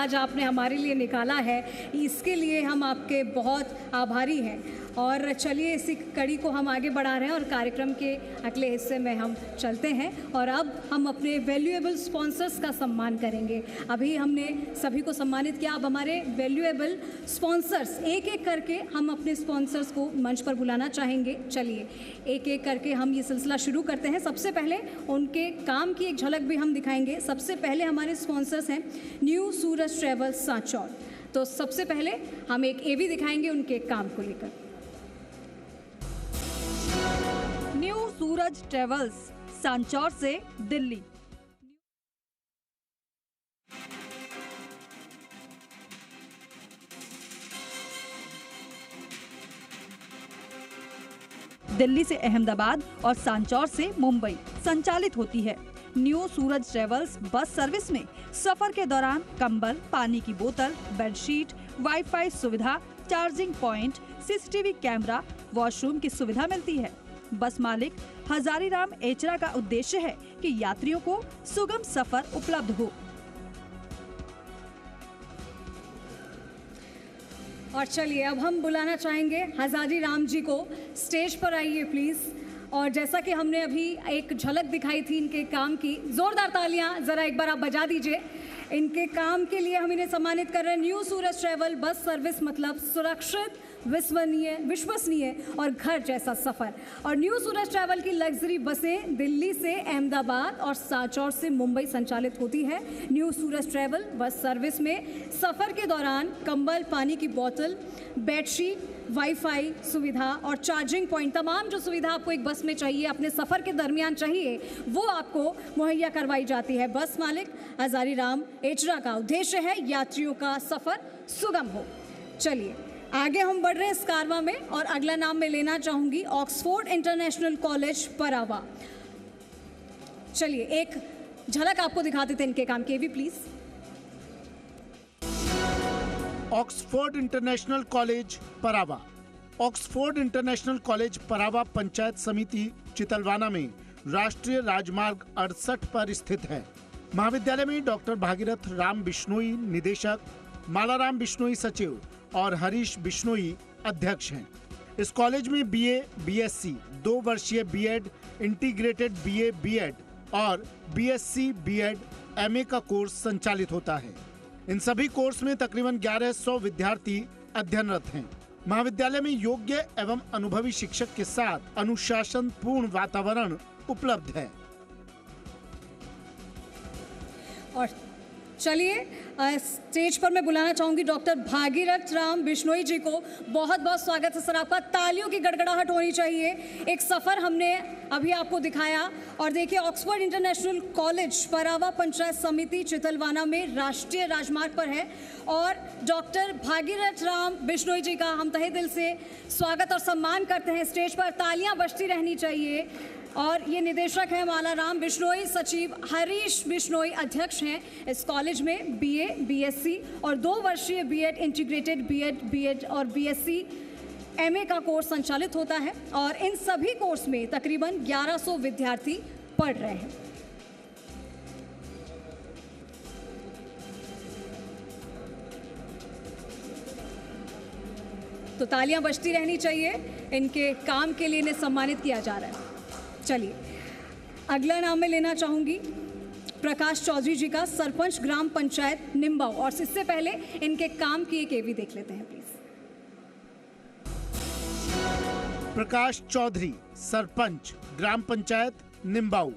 आज आपने हमारे लिए निकाला है, इसके लिए हम आपके बहुत आभारी हैं। और चलिए इसी कड़ी को हम आगे बढ़ा रहे हैं और कार्यक्रम के अगले हिस्से में हम चलते हैं और अब हम अपने वैल्यूएबल स्पॉन्सर्स का सम्मान करेंगे। अभी हमने सभी को सम्मानित किया, अब हमारे वैल्यूएबल स्पॉन्सर्स एक एक करके हम अपने स्पॉन्सर्स को मंच पर बुलाना चाहेंगे। चलिए एक एक करके हम ये सिलसिला शुरू करते हैं। सबसे पहले उनके काम की एक झलक भी हम दिखाएंगे। सबसे पहले हमारे स्पॉन्सर्स हैं न्यू सूरज ट्रैवल्स सांचौर। तो सबसे पहले हम एक एवी दिखाएंगे उनके काम को लेकर। न्यू सूरज ट्रैवल्स सांचौर से दिल्ली। दिल्ली से अहमदाबाद और सांचौर से मुंबई संचालित होती है। न्यू सूरज ट्रैवल्स बस सर्विस में सफर के दौरान कंबल, पानी की बोतल, बेडशीट, वाईफाई सुविधा, charging point, CCTV camera, washroom की सुविधा मिलती है। बस मालिक हजारीराम एचरा का उद्देश्य है कि यात्रियों को सुगम सफर उपलब्ध हो। और चलिए अब हम बुलाना चाहेंगे हजारीराम जी को। स्टेज पर आइए प्लीज। और जैसा कि हमने अभी एक झलक दिखाई थी इनके काम की, जोरदार तालियां जरा एक बार आप बजा दीजिए। इनके काम के लिए हम इन्हें सम्मानित कर रहे हैं। न्यू सूरज ट्रैवल बस सर्विस मतलब सुरक्षित, विश्वसनीय और घर जैसा सफर। और न्यू सूरज ट्रैवल की लग्जरी बसें दिल्ली से अहमदाबाद और सांचौर से मुंबई संचालित होती है। न्यू सूरज ट्रैवल बस सर्विस में सफर के दौरान कंबल, पानी की बोतल, बेडशीट, वाईफाई सुविधा और चार्जिंग पॉइंट, तमाम जो सुविधा आपको एक बस में चाहिए, अपने सफ़र के दरमियान चाहिए, वो आपको मुहैया करवाई जाती है। बस मालिक हजारीराम एचरा का उद्देश्य है यात्रियों का सफ़र सुगम हो। चलिए आगे हम बढ़ रहे हैं इस कारवां में और अगला नाम मैं लेना चाहूँगी ऑक्सफोर्ड इंटरनेशनल कॉलेज परावा। चलिए एक झलक आपको दिखाते थे इनके काम की भी please. Oxford international college Parawa. Oxford international college Parawa panchayat samiti Chitalwana में राष्ट्रीय राजमार्ग 68 पर स्थित है। महाविद्यालय में डॉक्टर भागीरथ राम बिश्नोई निदेशक, मालाराम बिश्नोई सचिव और हरीश बिश्नोई अध्यक्ष हैं। इस कॉलेज में बीए, बीएससी, 2 वर्षीय बीएड, इंटीग्रेटेड बीए, बीएड और बीएससी, बीएड, एमए का कोर्स संचालित होता है। इन सभी कोर्स में तकरीबन 1100 विद्यार्थी अध्ययनरत हैं। महाविद्यालय में योग्य एवं अनुभवी शिक्षक के साथ अनुशासन पूर्ण वातावरण उपलब्ध है। और चलिए स्टेज पर मैं बुलाना चाहूंगी डॉक्टर भागीरथ राम बिश्नोई जी को। बहुत बहुत स्वागत है सर आपका। तालियों की गड़गड़ाहट होनी चाहिए। एक सफ़र हमने अभी आपको दिखाया और देखिए Oxford international college Parawa panchayat samiti Chitalwana में राष्ट्रीय राजमार्ग पर है और डॉक्टर भागीरथ राम बिश्नोई जी का हम तहे दिल से स्वागत और सम्मान करते हैं। स्टेज पर तालियां बजती रहनी चाहिए। और ये निदेशक हैं मालाराम बिश्नोई, सचिव हरीश बिश्नोई अध्यक्ष हैं। इस कॉलेज में बीए, बीएससी और 2 वर्षीय बीएड, इंटीग्रेटेड बीएड और बीएससी एमए का कोर्स संचालित होता है और इन सभी कोर्स में तकरीबन 1100 विद्यार्थी पढ़ रहे हैं। तो तालियां बजती रहनी चाहिए। इनके काम के लिए इन्हें सम्मानित किया जा रहा है। चलिए अगला नाम मैं लेना चाहूंगी प्रकाश चौधरी जी का, सरपंच ग्राम पंचायत निम्बाऊ। और इससे पहले इनके काम की एक एवी देख लेते हैं प्लीज। प्रकाश चौधरी, सरपंच ग्राम पंचायत निम्बाऊ।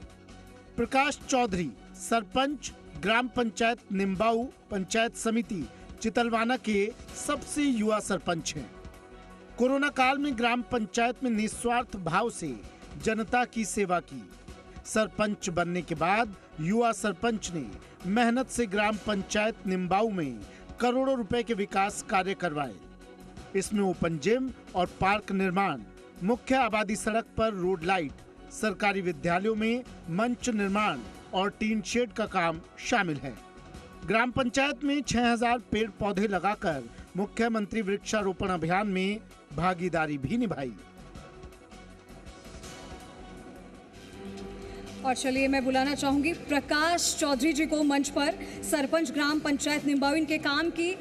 प्रकाश चौधरी, सरपंच ग्राम पंचायत निम्बाऊ पंचायत समिति चितलवाना के सबसे युवा सरपंच हैं। कोरोना काल में ग्राम पंचायत में निस्वार्थ भाव से जनता की सेवा की। सरपंच बनने के बाद युवा सरपंच ने मेहनत से ग्राम पंचायत निम्बाऊ में करोड़ों रुपए के विकास कार्य करवाए। इसमें ओपन जिम और पार्क निर्माण, मुख्य आबादी सड़क पर रोड लाइट, सरकारी विद्यालयों में मंच निर्माण और टीन शेड का काम शामिल है। ग्राम पंचायत में 6000 पेड़ पौधे लगाकर मुख्यमंत्री वृक्षारोपण अभियान में भागीदारी भी निभाई। और चलिए मैं बुलाना चाहूंगी प्रकाश चौधरी जी को मंच पर, सरपंच ग्राम पंचायत निम्बाऊ। इनके काम की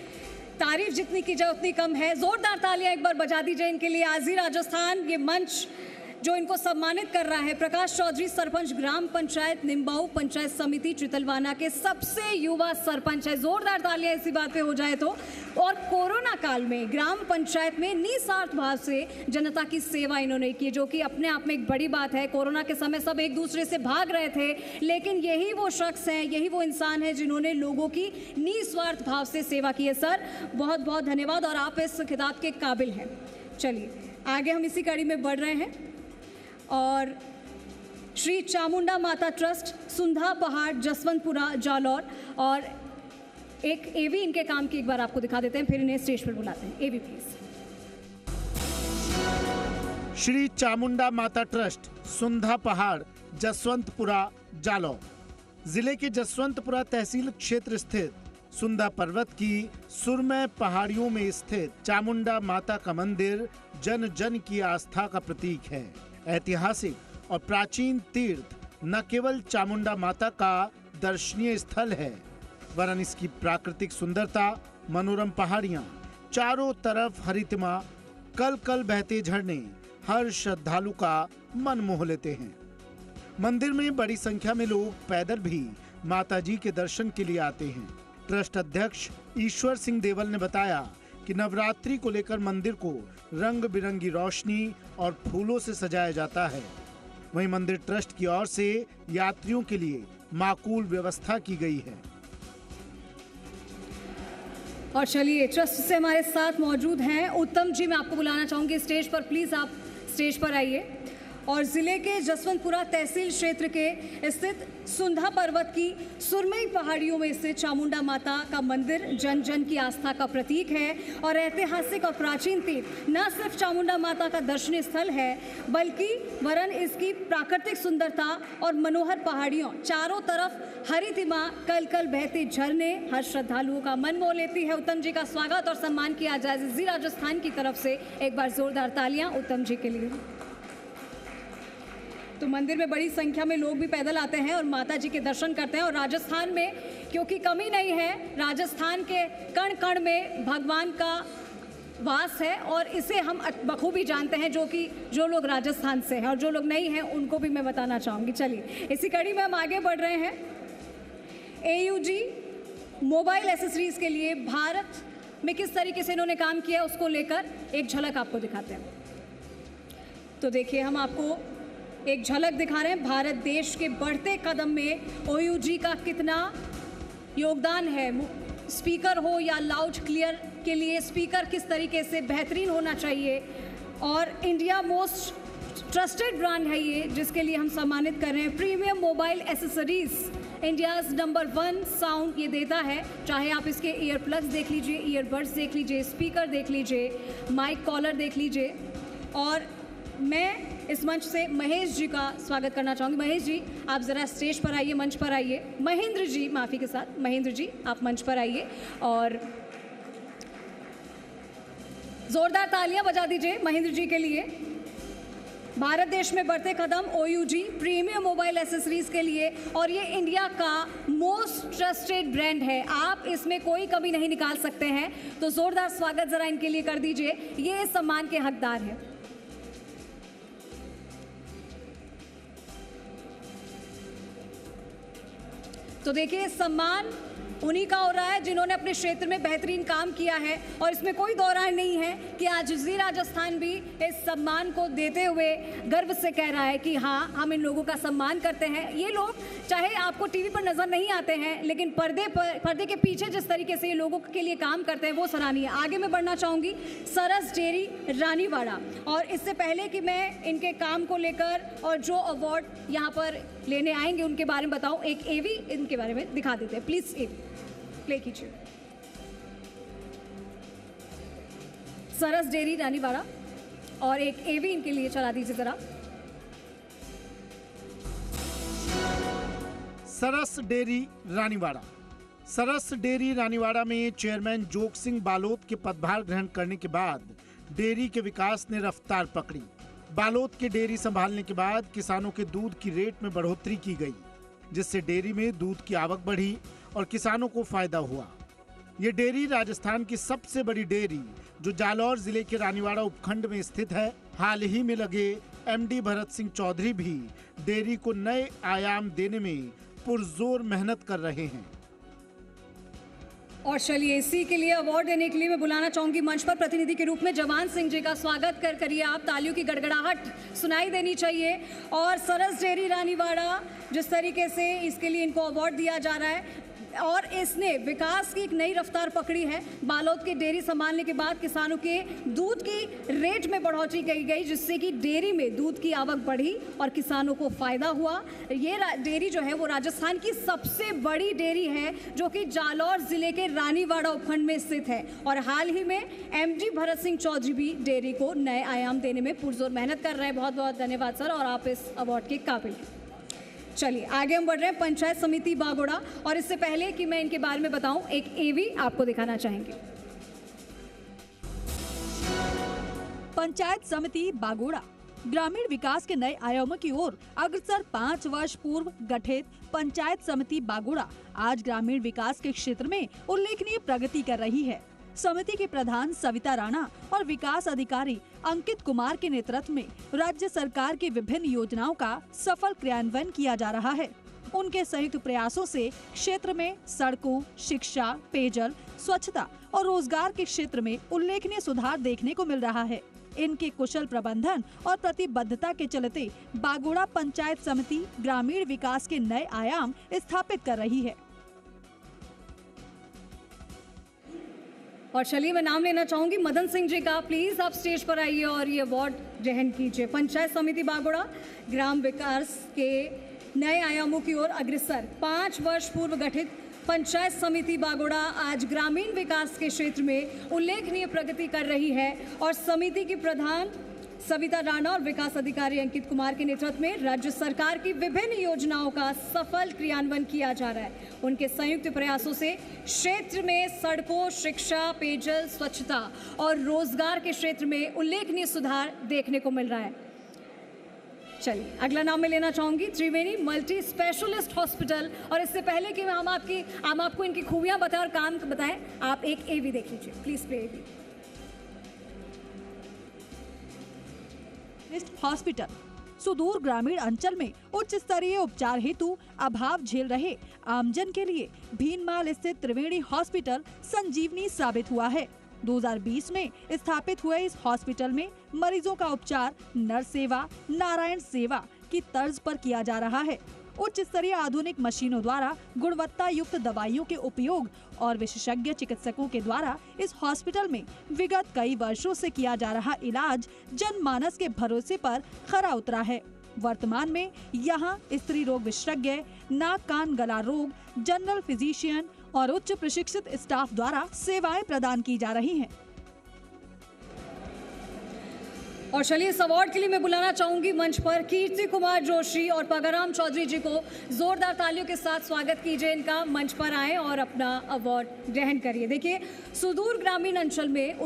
तारीफ जितनी की जाए उतनी कम है। जोरदार तालियां एक बार बजा दीजिए इनके लिए। आजी राजस्थान ये मंच जो इनको सम्मानित कर रहा है। प्रकाश चौधरी सरपंच ग्राम पंचायत निम्बाऊ पंचायत समिति चितलवाना के सबसे युवा सरपंच है। जोरदार तालियां इसी बात पे हो जाए तो। और कोरोना काल में ग्राम पंचायत में निस्वार्थ भाव से जनता की सेवा इन्होंने की, जो कि अपने आप में एक बड़ी बात है। कोरोना के समय सब एक दूसरे से भाग रहे थे, लेकिन यही वो शख्स हैं, यही वो इंसान है जिन्होंने लोगों की निस्वार्थ भाव से सेवा की है। सर बहुत बहुत धन्यवाद और आप इस खिताब के काबिल हैं। चलिए आगे हम इसी कड़ी में बढ़ रहे हैं और श्री चामुंडा माता ट्रस्ट सुंधा पहाड़ जसवंतपुरा जालौर और एक एवी इनके काम की एक बार आपको दिखा देते हैं, फिर इन्हें स्टेज पर बुलाते हैं। एवी प्लीज। श्री चामुंडा माता ट्रस्ट सुंधा पहाड़ जसवंतपुरा जालौर जिले के जसवंतपुरा तहसील क्षेत्र स्थित सुंधा पर्वत की सुरमय पहाड़ियों में स्थित चामुंडा माता का मंदिर जन जन की आस्था का प्रतीक है। ऐतिहासिक और प्राचीन तीर्थ न केवल चामुंडा माता का दर्शनीय स्थल है, वरन इसकी प्राकृतिक सुंदरता, मनोरम पहाड़ियां, चारों तरफ हरितमा, कल कल बहते झरने हर श्रद्धालु का मन मोह लेते हैं। मंदिर में बड़ी संख्या में लोग पैदल भी माता जी के दर्शन के लिए आते हैं। ट्रस्ट अध्यक्ष ईश्वर सिंह देवल ने बताया कि नवरात्रि को लेकर मंदिर को रंग बिरंगी रोशनी और फूलों से सजाया जाता है। वहीं मंदिर ट्रस्ट की ओर से यात्रियों के लिए माकूल व्यवस्था की गई है। और चलिए ट्रस्ट से हमारे साथ मौजूद हैं उत्तम जी। मैं आपको बुलाना चाहूंगी स्टेज पर, प्लीज आप स्टेज पर आइए। और जिले के जसवंतपुरा तहसील क्षेत्र के स्थित सुंधा पर्वत की सुरमई पहाड़ियों में स्थित चामुंडा माता का मंदिर जन जन की आस्था का प्रतीक है और ऐतिहासिक और प्राचीन तीर्थ न सिर्फ चामुंडा माता का दर्शनीय स्थल है, बल्कि वरन इसकी प्राकृतिक सुंदरता और मनोहर पहाड़ियों, चारों तरफ हरितिमा, कल कल बहते झरने हर श्रद्धालुओं का मन मोह लेती है। उत्तम जी का स्वागत और सम्मान किया जाए जी राजस्थान की तरफ से। एक बार जोरदार तालियां उत्तम जी के लिए। तो मंदिर में बड़ी संख्या में लोग भी पैदल आते हैं और माता जी के दर्शन करते हैं। और राजस्थान में क्योंकि कमी नहीं है, राजस्थान के कण कण में भगवान का वास है और इसे हम बखूबी जानते हैं, जो लोग राजस्थान से हैं और जो लोग नहीं हैं उनको भी मैं बताना चाहूँगी। चलिए इसी कड़ी में हम आगे बढ़ रहे हैं। AUG मोबाइल एसेसरीज के लिए भारत में किस तरीके से इन्होंने काम किया उसको लेकर एक झलक आपको दिखाते हैं। तो देखिए हम आपको एक झलक दिखा रहे हैं भारत देश के बढ़ते कदम में OUG का कितना योगदान है। स्पीकर हो या लाउड क्लियर के लिए स्पीकर किस तरीके से बेहतरीन होना चाहिए और इंडिया मोस्ट ट्रस्टेड ब्रांड है ये, जिसके लिए हम सम्मानित कर रहे हैं। Premium mobile accessories India's number 1 sound ये देता है। चाहे आप इसके ईयर प्लग्स देख लीजिए, ईयरबड्स देख लीजिए, स्पीकर देख लीजिए, माइक कॉलर देख लीजिए। और मैं इस मंच से महेश जी का स्वागत करना चाहूँगी। महेश जी आप ज़रा स्टेज पर आइए, मंच पर आइए। महेंद्र जी, माफ़ी के साथ महेंद्र जी आप मंच पर आइए और ज़ोरदार तालियां बजा दीजिए महेंद्र जी के लिए। भारत देश में बढ़ते कदम OUG प्रीमियम मोबाइल एसेसरीज के लिए, और ये इंडिया का मोस्ट ट्रस्टेड ब्रांड है। आप इसमें कोई कमी नहीं निकाल सकते हैं। तो ज़ोरदार स्वागत ज़रा इनके लिए कर दीजिए, ये इस सम्मान के हकदार हैं। तो देखिए सम्मान उन्हीं का हो रहा है जिन्होंने अपने क्षेत्र में बेहतरीन काम किया है और इसमें कोई दौरान नहीं है कि आज जी राजस्थान भी इस सम्मान को देते हुए गर्व से कह रहा है कि हाँ हम इन लोगों का सम्मान करते हैं। ये लोग चाहे आपको टीवी पर नजर नहीं आते हैं, लेकिन पर्दे के पीछे जिस तरीके से ये लोगों के लिए काम करते हैं वो सराहनीय। आगे मैं बढ़ना चाहूँगी सरस डेयरी रानीवाड़ा, और इससे पहले कि मैं इनके काम को लेकर और जो अवार्ड यहाँ पर लेने आएंगे उनके बारे में बताऊँ, एक एवी इनके बारे में दिखा देते हैं। प्लीज एवी प्ले कीजिए। सरस डेयरी रानीवाड़ा और एक एवी इनके लिए चला दीजिए जरा। सरस डेयरी रानीवाड़ा। सरस डेयरी रानीवाड़ा में चेयरमैन जोग सिंह बालोद के पदभार ग्रहण करने के बाद डेयरी के विकास ने रफ्तार पकड़ी। बालोद के डेयरी संभालने के बाद किसानों के दूध की रेट में बढ़ोतरी की गई, जिससे डेयरी में दूध की आवक बढ़ी और किसानों को फायदा हुआ। ये डेयरी राजस्थान की सबसे बड़ी डेयरी जो जालौर जिले के रानीवाड़ा उपखंड में स्थित है। हाल ही में लगे एमडी भरत सिंह चौधरी भी डेयरी को नए आयाम देने में पुरजोर मेहनत कर रहे हैं। और चलिए इसी के लिए अवार्ड देने के लिए मैं बुलाना चाहूंगी मंच पर प्रतिनिधि के रूप में जवान सिंह जी का। स्वागत करिए आप, तालियों की गड़गड़ाहट सुनाई देनी चाहिए। और सरस डेयरी रानीवाड़ा जिस तरीके से इसके लिए इनको अवार्ड दिया जा रहा है और इसने विकास की एक नई रफ्तार पकड़ी है। बालोद के डेयरी संभालने के बाद किसानों के दूध की रेट में बढ़ोतरी की गई, जिससे कि डेयरी में दूध की आवक बढ़ी और किसानों को फायदा हुआ। ये डेयरी जो है वो राजस्थान की सबसे बड़ी डेयरी है जो कि जालौर जिले के रानीवाड़ा उपखंड में स्थित है। और हाल ही में एमडी भरत सिंह चौधरी भी डेयरी को नए आयाम देने में पुरजोर मेहनत कर रहे हैं। बहुत बहुत धन्यवाद सर, और आप इस अवार्ड के काबिल हैं। चलिए आगे हम बढ़ रहे हैं पंचायत समिति बागोड़ा। और इससे पहले कि मैं इनके बारे में बताऊं, एक एवी आपको दिखाना चाहेंगे। पंचायत समिति बागोड़ा ग्रामीण विकास के नए आयामों की ओर अग्रसर 5 वर्ष पूर्व गठित पंचायत समिति बागोड़ा आज ग्रामीण विकास के क्षेत्र में उल्लेखनीय प्रगति कर रही है। समिति के प्रधान सविता राणा और विकास अधिकारी अंकित कुमार के नेतृत्व में राज्य सरकार की विभिन्न योजनाओं का सफल क्रियान्वयन किया जा रहा है। उनके संयुक्त प्रयासों से क्षेत्र में सड़कों, शिक्षा, पेयजल, स्वच्छता और रोजगार के क्षेत्र में उल्लेखनीय सुधार देखने को मिल रहा है। इनके कुशल प्रबंधन और प्रतिबद्धता के चलते बागोड़ा पंचायत समिति ग्रामीण विकास के नए आयाम स्थापित कर रही है। और चलिए मैं नाम लेना चाहूंगी मदन सिंह जी का। प्लीज आप स्टेज पर आइए और ये अवार्ड ग्रहण कीजिए। पंचायत समिति बागोड़ा ग्राम विकास के नए आयामों की ओर अग्रसर 5 वर्ष पूर्व गठित पंचायत समिति बागोड़ा आज ग्रामीण विकास के क्षेत्र में उल्लेखनीय प्रगति कर रही है। और समिति की प्रधान सविता राणा और विकास अधिकारी अंकित कुमार के नेतृत्व में राज्य सरकार की विभिन्न योजनाओं का सफल क्रियान्वयन किया जा रहा है। उनके संयुक्त प्रयासों से क्षेत्र में सड़कों, शिक्षा, पेयजल, स्वच्छता और रोजगार के क्षेत्र में उल्लेखनीय सुधार देखने को मिल रहा है। चलिए अगला नाम मैं लेना चाहूंगी त्रिवेणी मल्टी स्पेशलिस्ट हॉस्पिटल। और इससे पहले कि हम आपको इनकी खूबियां बताएं और काम बताएं, आप एक एवी देख लीजिए प्लीज। Play AV. हॉस्पिटल सुदूर ग्रामीण अंचल में उच्च स्तरीय उपचार हेतु अभाव झेल रहे आमजन के लिए भीनमाल स्थित त्रिवेणी हॉस्पिटल संजीवनी साबित हुआ है। 2020 में स्थापित हुए इस हॉस्पिटल में मरीजों का उपचार नर्स सेवा, नारायण सेवा की तर्ज पर किया जा रहा है। उच्च स्तरीय आधुनिक मशीनों द्वारा गुणवत्ता युक्त दवाइयों के उपयोग और विशेषज्ञ चिकित्सकों के द्वारा इस हॉस्पिटल में विगत कई वर्षों से किया जा रहा इलाज जनमानस के भरोसे पर खरा उतरा है। वर्तमान में यहाँ स्त्री रोग विशेषज्ञ, नाक कान गला रोग, जनरल फिजिशियन और उच्च प्रशिक्षित स्टाफ द्वारा सेवाएं प्रदान की जा रही हैं। और चलिए इस अवार्ड के लिए मैं बुलाना चाहूंगी मंच पर कीर्ति कुमार जोशी और पगाराम चौधरी जी को। जोरदार तालियों के साथ स्वागत कीजिए इनका। मंच पर आए और अपना अवार्ड ग्रहण करिए। देखिए, सुदूर ग्रामीण अंचल में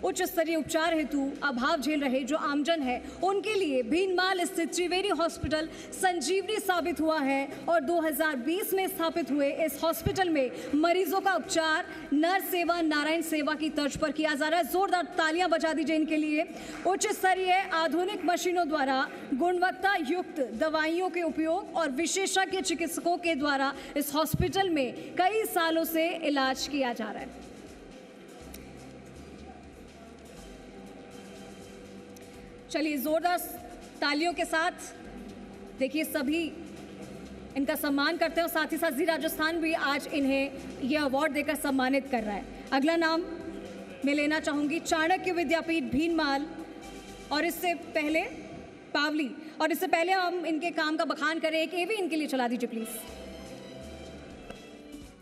उच्च स्तरीय उपचार हेतु अभाव झेल रहे जो आमजन है, उनके लिए भीनमाल स्थित त्रिवेणी हॉस्पिटल संजीवनी साबित हुआ है। और 2020 में स्थापित हुए इस हॉस्पिटल में मरीजों का उपचार नर्स सेवा, नारायण सेवा की तर्ज पर किया जा रहा है। जोरदार तालियां बजा दीजिए इनके लिए। उच्च स्तरीय आधुनिक मशीनों द्वारा गुणवत्ता युक्त दवाइयों के उपयोग और विशेषज्ञ चिकित्सकों के द्वारा इस हॉस्पिटल में कई सालों से इलाज किया जा रहा है। चलिए जोरदार तालियों के साथ देखिए सभी इनका सम्मान करते हैं। और साथ ही साथ जी राजस्थान भी आज इन्हें यह अवार्ड देकर सम्मानित कर रहा है। अगला नाम मैं लेना चाहूंगी चाणक्य विद्यापीठ भीनमाल और इससे पहले पावली। और इससे पहले हम इनके काम का बखान करें, एक एवी इनके लिए चला दीजिए प्लीज।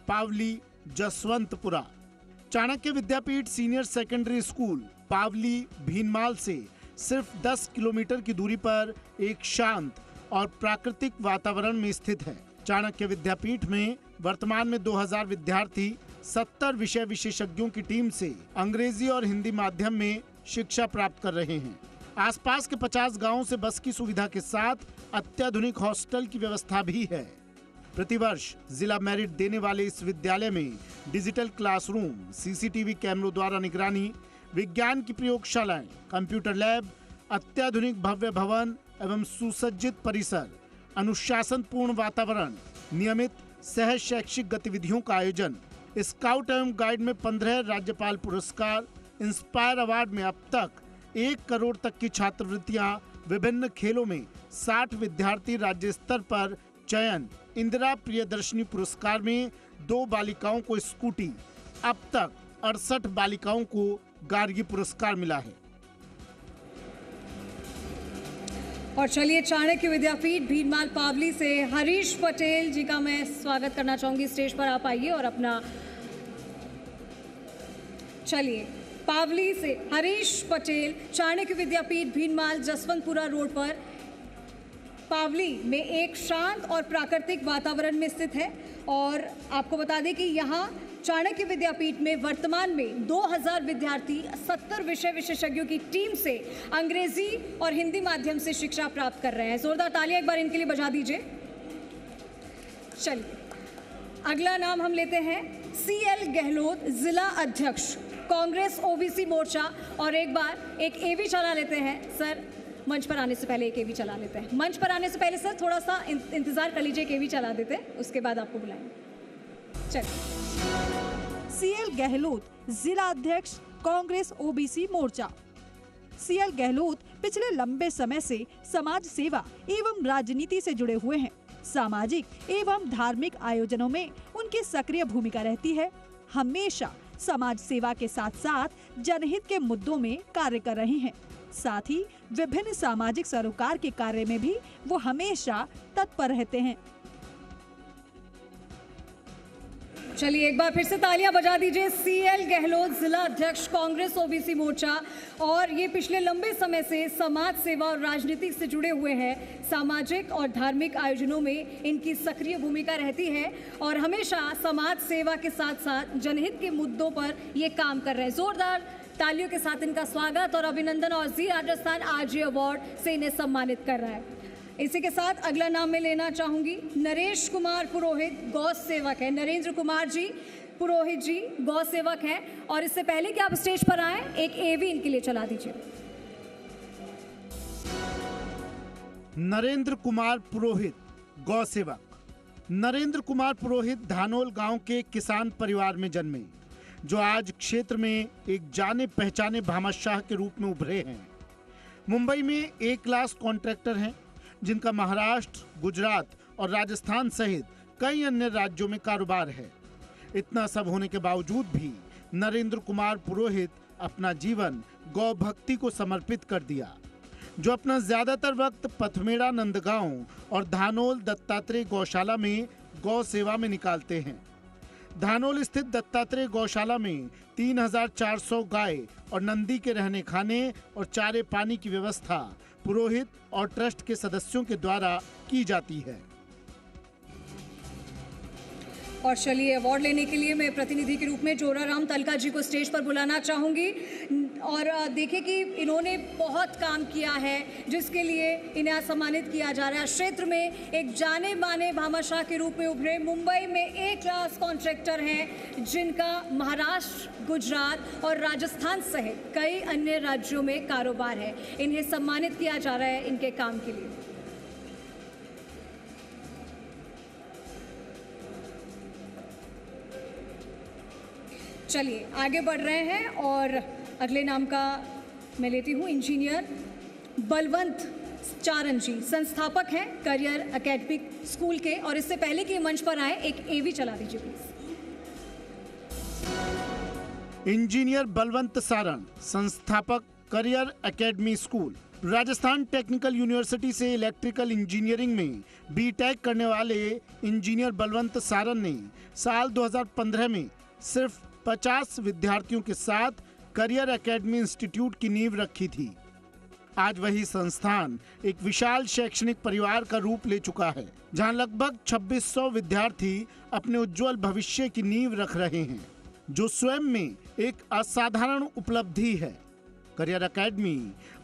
पावली जसवंतपुरा चाणक्य विद्यापीठ सीनियर सेकेंडरी स्कूल पावली भीनमाल से सिर्फ 10 किलोमीटर की दूरी पर एक शांत और प्राकृतिक वातावरण में स्थित है। चाणक्य विद्यापीठ में वर्तमान में 2000 विद्यार्थी 70 विषय विशेषज्ञों की टीम से अंग्रेजी और हिंदी माध्यम में शिक्षा प्राप्त कर रहे हैं। आसपास के 50 गांवों से बस की सुविधा के साथ अत्याधुनिक हॉस्टल की व्यवस्था भी है। प्रतिवर्ष जिला मेरिट देने वाले इस विद्यालय में डिजिटल क्लासरूम, सीसीटीवी कैमरों द्वारा निगरानी, विज्ञान की प्रयोगशालाएं, कंप्यूटर लैब, अत्याधुनिक भव्य भवन एवं सुसज्जित परिसर, अनुशासनपूर्ण वातावरण, नियमित सह शैक्षिक गतिविधियों का आयोजन, स्काउट एवं गाइड में 15 राज्यपाल पुरस्कार, इंस्पायर अवार्ड में अब तक 1 करोड़ तक की छात्रवृत्तियां, विभिन्न खेलों में 60 विद्यार्थी राज्य स्तर पर चयन, इंदिरा प्रियदर्शनी पुरस्कार में 2 बालिकाओं को स्कूटी, अब तक 68 बालिकाओं को गार्गी पुरस्कार मिला है। और चलिए चाणक्य विद्यापीठ भीनमाल पावली से हरीश पटेल जी का मैं स्वागत करना चाहूंगी। स्टेज पर आप आइए और अपना, चलिए पावली से हरीश पटेल, चाणक्य विद्यापीठ भीनमाल जसवंतपुरा रोड पर पावली में एक शांत और प्राकृतिक वातावरण में स्थित है। और आपको बता दें कि यहाँ चाणक्य विद्यापीठ में वर्तमान में 2000 विद्यार्थी 70 विषय विशेषज्ञों की टीम से अंग्रेजी और हिंदी माध्यम से शिक्षा प्राप्त कर रहे हैं। जोरदार तालियां एक बार इनके लिए बजा दीजिए। चलिए अगला नाम हम लेते हैं CL गहलोत, जिला अध्यक्ष कांग्रेस ओबीसी मोर्चा। और एक बार एक एवी चला लेते हैं सर, मंच पर आने से पहले एक एवी चला लेते हैं। मंच पर आने से पहले सर थोड़ा सा इंतजार कर लीजिए, एक एवी चला देते हैं, उसके बाद आपको बुलाएंगे। चलिए। CL गहलोत, जिला अध्यक्ष कांग्रेस ओबीसी मोर्चा। CL गहलोत पिछले लंबे समय से समाज सेवा एवं राजनीति से जुड़े हुए हैं। सामाजिक एवं धार्मिक आयोजनों में उनकी सक्रिय भूमिका रहती है। हमेशा समाज सेवा के साथ साथ जनहित के मुद्दों में कार्य कर रहे हैं। साथ ही विभिन्न सामाजिक सरोकार के कार्य में भी वो हमेशा तत्पर रहते हैं। चलिए एक बार फिर से तालियां बजा दीजिए। CL गहलोत, जिला अध्यक्ष कांग्रेस ओबीसी मोर्चा, और ये पिछले लंबे समय से समाज सेवा और राजनीति से जुड़े हुए हैं। सामाजिक और धार्मिक आयोजनों में इनकी सक्रिय भूमिका रहती है और हमेशा समाज सेवा के साथ साथ जनहित के मुद्दों पर ये काम कर रहे हैं। जोरदार तालियों के साथ इनका स्वागत और अभिनंदन, और जी राजस्थान आरजे अवार्ड से इन्हें सम्मानित कर रहा है। इसी के साथ अगला नाम मैं लेना चाहूंगी नरेश कुमार पुरोहित, गौ सेवक है। नरेंद्र कुमार जी पुरोहित जी गौ सेवक है। और इससे पहले कि आप स्टेज पर आए, एक एवी इनके लिए चला दीजिए। नरेंद्र कुमार पुरोहित, गौ सेवक। नरेंद्र कुमार पुरोहित धानोल गांव के किसान परिवार में जन्मे, जो आज क्षेत्र में एक जाने पहचाने भामाशाह के रूप में उभरे हैं। मुंबई में A क्लास कॉन्ट्रैक्टर हैं, जिनका महाराष्ट्र, गुजरात और राजस्थान सहित कई अन्य राज्यों में कारोबार है। इतना सब होने के बावजूद भी नरेंद्र कुमार पुरोहित अपना जीवन गौ भक्ति को समर्पित कर दिया, जो अपना ज्यादातर वक्त पथमेड़ा नंदगांव और धानोल दत्तात्रेय गौशाला में गौ सेवा में निकालते हैं। धानोल स्थित दत्तात्रेय गौशाला में 3400 गाय और नंदी के रहने खाने और चारे पानी की व्यवस्था पुरोहित और ट्रस्ट के सदस्यों के द्वारा की जाती है। और चलिए अवार्ड लेने के लिए मैं प्रतिनिधि के रूप में जोराराम तलका जी को स्टेज पर बुलाना चाहूंगी। और देखिए कि इन्होंने बहुत काम किया है, जिसके लिए इन्हें सम्मानित किया जा रहा है। क्षेत्र में एक जाने माने भामाशाह के रूप में उभरे, मुंबई में A क्लास कॉन्ट्रैक्टर हैं, जिनका महाराष्ट्र, गुजरात और राजस्थान सहित कई अन्य राज्यों में कारोबार है। इन्हें सम्मानित किया जा रहा है इनके काम के लिए। चलिए आगे बढ़ रहे हैं और अगले नाम का मैं लेती हूँ इंजीनियर बलवंत चारण जी, संस्थापक हैं करियर एकेडमिक स्कूल के। और इससे पहले कि मंच पर आए, एक एवी चला दीजिए प्लीज। इंजीनियर बलवंत सारण, संस्थापक career academy school. Rajasthan technical university से इलेक्ट्रिकल इंजीनियरिंग में B.Tech करने वाले इंजीनियर बलवंत सारण ने साल 2015 में सिर्फ 50 विद्यार्थियों के साथ करियर एकेडमी इंस्टीट्यूट की नींव रखी थी। आज वही संस्थान एक विशाल शैक्षणिक परिवार का रूप ले चुका है, जहां लगभग 2600 विद्यार्थी अपने उज्जवल भविष्य की नींव रख रहे हैं, जो स्वयं में एक असाधारण उपलब्धि है। करियर एकेडमी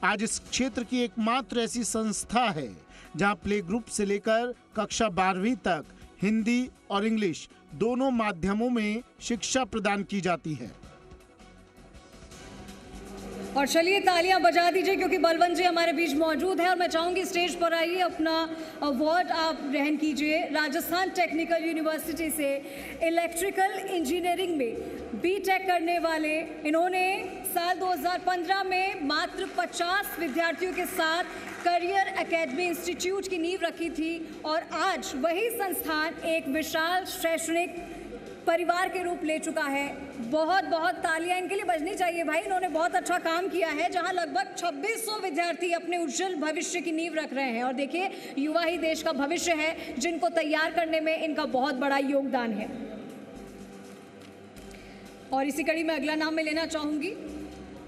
आज इस क्षेत्र की एकमात्र ऐसी संस्था है जहां प्ले ग्रुप से लेकर कक्षा 12वीं तक हिंदी और इंग्लिश दोनों माध्यमों में शिक्षा प्रदान की जाती है। और चलिए तालियां बजा दीजिए क्योंकि बलवंत जी हमारे बीच मौजूद है और मैं चाहूंगी स्टेज पर आइए, अपना अवार्ड आप ग्रहण कीजिए। राजस्थान टेक्निकल यूनिवर्सिटी से इलेक्ट्रिकल इंजीनियरिंग में बीटेक करने वाले इन्होंने साल 2015 में मात्र 50 विद्यार्थियों के साथ करियर एकेडमी इंस्टीट्यूट की नींव रखी थी और आज वही संस्थान एक विशाल शैक्षणिक परिवार के रूप ले चुका है। बहुत बहुत तालियां इनके लिए बजनी चाहिए भाई, इन्होंने बहुत अच्छा काम किया है जहां लगभग 2600 विद्यार्थी अपने उज्जवल भविष्य की नींव रख रहे हैं। और देखिए, युवा ही देश का भविष्य है, जिनको तैयार करने में इनका बहुत बड़ा योगदान है। और इसी कड़ी में अगला नाम मैं लेना चाहूंगी,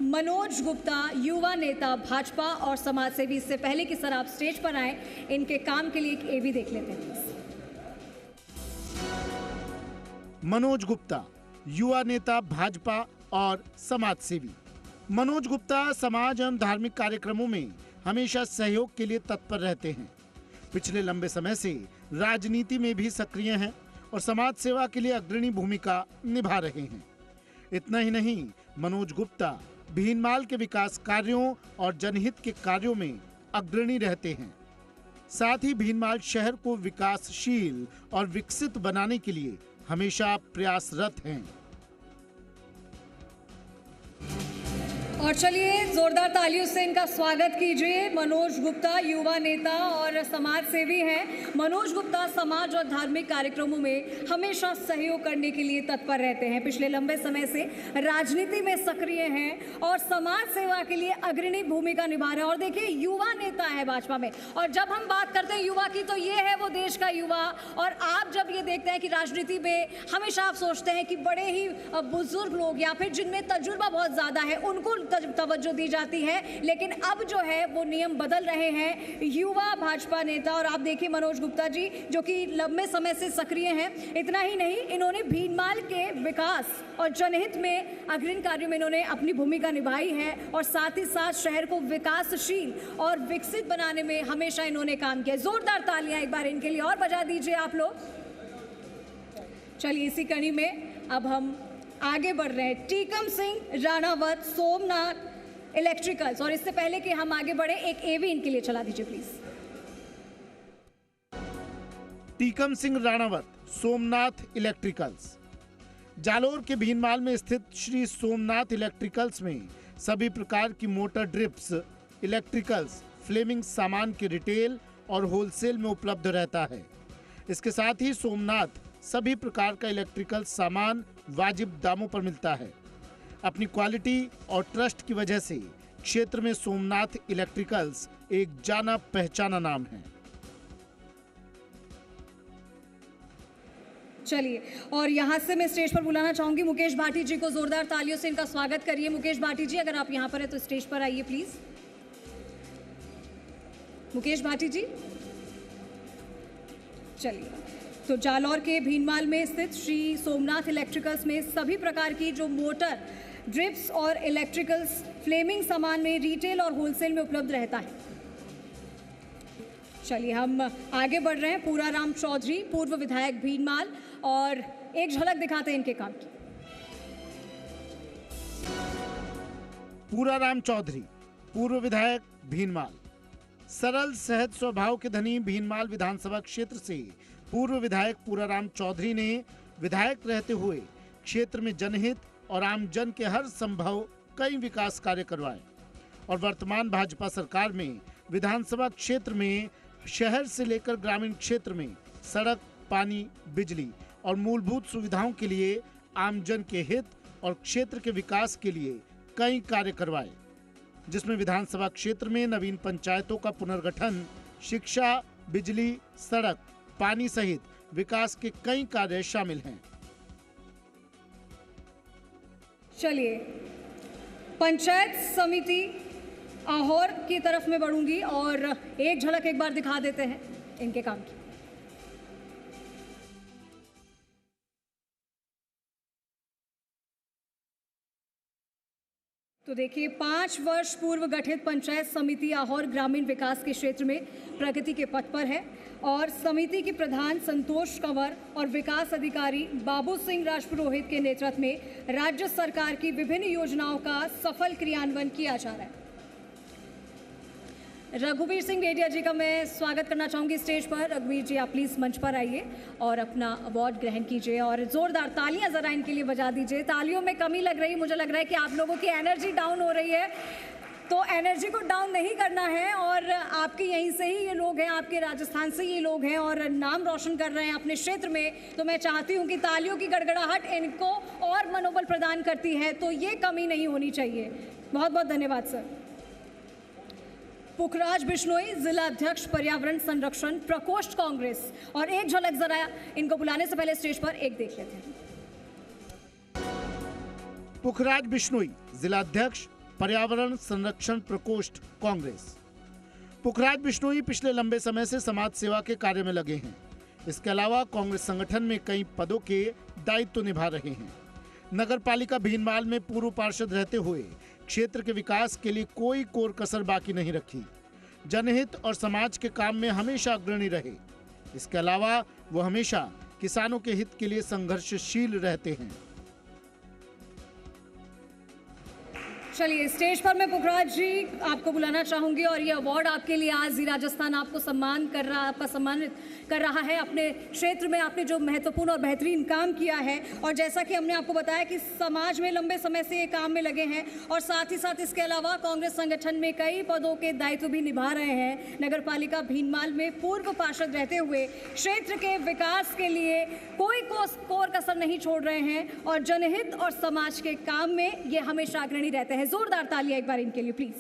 मनोज गुप्ता, युवा नेता भाजपा और समाज सेवी। इससे पहले कि सर आप स्टेज पर आए, इनके काम के लिए एक एवी देख लेते हैं। मनोज गुप्ता, युवा नेता भाजपा और समाज सेवी। मनोज गुप्ता समाज एवं धार्मिक कार्यक्रमों में हमेशा सहयोग के लिए तत्पर रहते हैं। पिछले लंबे समय से राजनीति में भी सक्रिय हैं और समाज सेवा के लिए अग्रणी भूमिका निभा रहे हैं। इतना ही नहीं, मनोज गुप्ता भीनमाल के विकास कार्यों और जनहित के कार्यों में अग्रणी रहते हैं। साथ ही भीनमाल शहर को विकासशील और विकसित बनाने के लिए हमेशा प्रयासरत हैं। और चलिए जोरदार तालियों से इनका स्वागत कीजिए। मनोज गुप्ता युवा नेता और समाज सेवी हैं। मनोज गुप्ता समाज और धार्मिक कार्यक्रमों में हमेशा सहयोग करने के लिए तत्पर रहते हैं। पिछले लंबे समय से राजनीति में सक्रिय हैं और समाज सेवा के लिए अग्रणी भूमिका निभा रहे हैं। और देखिए, युवा नेता है भाजपा में, और जब हम बात करते हैं युवा की तो ये है वो देश का युवा। और आप जब ये देखते हैं कि राजनीति में हमेशा आप सोचते हैं कि बड़े ही बुजुर्ग लोग या फिर जिनमें तजुर्बा बहुत ज्यादा है उनको तवज्जो दी जाती है, लेकिन अब जो है वो नियम बदल रहे हैं। युवा भाजपा नेता, और आप देखिए मनोज गुप्ता जी जो कि लंबे समय से सक्रिय हैं। इतना ही नहीं, इन्होंने भीनमाल के विकास और जनहित में अग्रणी कार्यों में इन्होंने अपनी भूमिका निभाई है और साथ ही साथ शहर को विकासशील और विकसित बनाने में हमेशा इन्होंने काम किया। जोरदार तालियां एक बार इनके लिए और बजा दीजिए आप लोग। चलिए इसी कड़ी में अब हम आगे बढ़ रहे हैं। टीकम सिंह राणावत, सोमनाथ इलेक्ट्रिकल्स। और इससे पहले कि हम आगे बढ़े, एक एवी इनके लिए चला दीजिए प्लीज। टीकम सिंह राणावत, सोमनाथ इलेक्ट्रिकल्स। जालोर के भीनमाल में स्थित श्री सोमनाथ इलेक्ट्रिकल्स में सभी प्रकार की मोटर ड्रिप्स, इलेक्ट्रिकल्स, फ्लेमिंग सामान के रिटेल और होलसेल में उपलब्ध रहता है। इसके साथ ही सोमनाथ सभी प्रकार का इलेक्ट्रिकल सामान वाजिब दामों पर मिलता है। अपनी क्वालिटी और ट्रस्ट की वजह से क्षेत्र में सोमनाथ इलेक्ट्रिकल्स एक जाना पहचाना नाम है। चलिए, और यहाँ से मैं स्टेज पर बुलाना चाहूंगी मुकेश भाटी जी को। जोरदार तालियों से इनका स्वागत करिए। मुकेश भाटी जी, अगर आप यहाँ पर हैं तो स्टेज पर आइए प्लीज। मुकेश भाटी जी, चलिए। तो जालौर के भीनमाल में स्थित श्री सोमनाथ इलेक्ट्रिकल्स में सभी प्रकार की जो मोटर ड्रिप्स और इलेक्ट्रिकल्स फ्लेमिंग सामान में रिटेल और होलसेल में उपलब्ध रहता है। चलिए हम आगे बढ़ रहे हैं। पूराराम चौधरी, पूर्व विधायक भीनमाल, और एक झलक दिखाते हैं इनके काम की। पूराराम चौधरी, पूर्व विधायक भीनमाल। सरल सहज स्वभाव के धनी भीनमाल विधानसभा क्षेत्र से पूर्व विधायक पूराराम चौधरी ने विधायक रहते हुए क्षेत्र में जनहित और आमजन के हर संभव कई विकास कार्य करवाए और वर्तमान भाजपा सरकार में विधानसभा क्षेत्र में शहर से लेकर ग्रामीण क्षेत्र में सड़क, पानी, बिजली और मूलभूत सुविधाओं के लिए आमजन के हित और क्षेत्र के विकास के लिए कई कार्य करवाए, जिसमें विधानसभा क्षेत्र में नवीन पंचायतों का पुनर्गठन, शिक्षा, बिजली, सड़क, पानी सहित विकास के कई कार्य शामिल हैं। चलिए पंचायत समिति आहोर की तरफ में बढ़ूंगी और एक झलक एक बार दिखा देते हैं इनके काम की। तो देखिए 5 वर्ष पूर्व गठित पंचायत समिति आहोर ग्रामीण विकास के क्षेत्र में प्रगति के पथ पर है और समिति के प्रधान संतोष कंवर और विकास अधिकारी बाबू सिंह राजपुरोहित के नेतृत्व में राज्य सरकार की विभिन्न योजनाओं का सफल क्रियान्वयन किया जा रहा है। रघुवीर सिंह बेडिया जी का मैं स्वागत करना चाहूंगी स्टेज पर। रघुवीर जी आप प्लीज मंच पर आइए और अपना अवार्ड ग्रहण कीजिए और जोरदार तालियां जरा इनके लिए बजा दीजिए। तालियों में कमी लग रही, मुझे लग रहा है कि आप लोगों की एनर्जी डाउन हो रही है, तो एनर्जी को डाउन नहीं करना है। और आपके यहीं से ही ये लोग हैं, आपके राजस्थान से ये लोग हैं और नाम रोशन कर रहे हैं अपने क्षेत्र में, तो मैं चाहती हूँ कि तालियों की गड़गड़ाहट इनको और मनोबल प्रदान करती है, तो ये कमी नहीं होनी चाहिए। बहुत बहुत धन्यवाद सर। पुखराज बिश्नोई, जिला अध्यक्ष पर्यावरण संरक्षण प्रकोष्ठ कांग्रेस, और एक झलक जरा इनको बुलाने से पहले स्टेज पर एक देख लेते हैं। पुखराज बिश्नोई, जिला अध्यक्ष पर्यावरण संरक्षण प्रकोष्ठ कांग्रेस। पुखराज बिश्नोई पिछले लंबे समय से समाज सेवा के कार्य में लगे हैं। इसके अलावा कांग्रेस संगठन में कई पदों के दायित्व निभा रहे हैं। नगर पालिका भीनमाल में पूर्व पार्षद रहते हुए क्षेत्र के विकास के लिए कोई कोर कसर बाकी नहीं रखी। जनहित और समाज के काम में हमेशा अग्रणी रहे। इसके अलावा वो हमेशा किसानों के हित के लिए संघर्षशील रहते हैं। चलिए स्टेज पर मैं पुखराज जी आपको बुलाना चाहूंगी और ये अवार्ड आपके लिए आज जी राजस्थान आपको सम्मानित कर रहा है। अपने क्षेत्र में आपने जो महत्वपूर्ण और बेहतरीन काम किया है और जैसा कि हमने आपको बताया कि समाज में लंबे समय से ये काम में लगे हैं और साथ ही साथ इसके अलावा कांग्रेस संगठन में कई पदों के दायित्व भी निभा रहे हैं। नगर पालिका भीनमाल में पूर्व पार्षद रहते हुए क्षेत्र के विकास के लिए कोई कोर कसर नहीं छोड़ रहे हैं और जनहित और समाज के काम में ये हमेशा अग्रणी रहते हैं। जोरदार तालियां एक बार इनके लिए प्लीज।